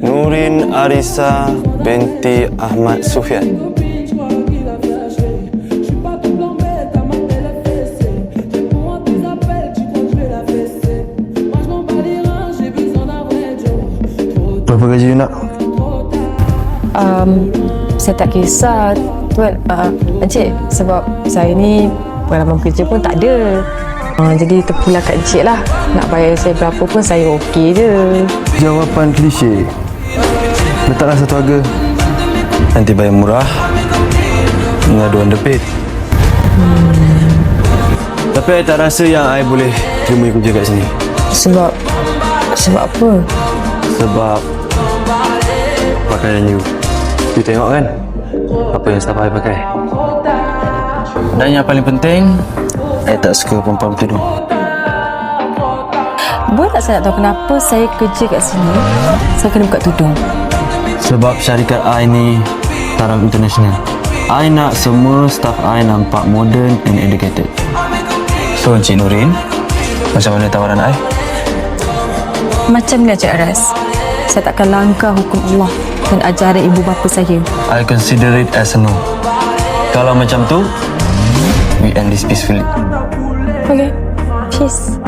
Nurin Arisa binti Ahmad Sufyan. Berapa gaji you nak? Saya tak kisah Tuan, Encik, sebab saya ni pengalaman kerja pun tak ada. Jadi terpulang kat Encik lah. Nak bayar saya berapa pun saya okey je. Jawapan klise. Letaklah satu harga. Nanti bayar murah, ngaduan debit. Tapi saya tak rasa yang saya boleh terima kerja kat sini. Sebab apa? Sebab pakaian you. You tengok kan apa yang staff saya pakai. Dan yang paling penting, saya tak suka perempuan bertudung. Boleh tak saya nak tahu kenapa saya kerja kat sini saya kena buka tudung? Sebab syarikat I ni taraf international. I nak semua staff I nampak modern and educated. So Encik Nurin, macam mana tawaran I? Macam ni Encik Aras, saya takkan langgar hukum Allah dan ajaran ibu bapa saya. I consider it as a no. Kalau macam tu, we end this peacefully. Okay, peace.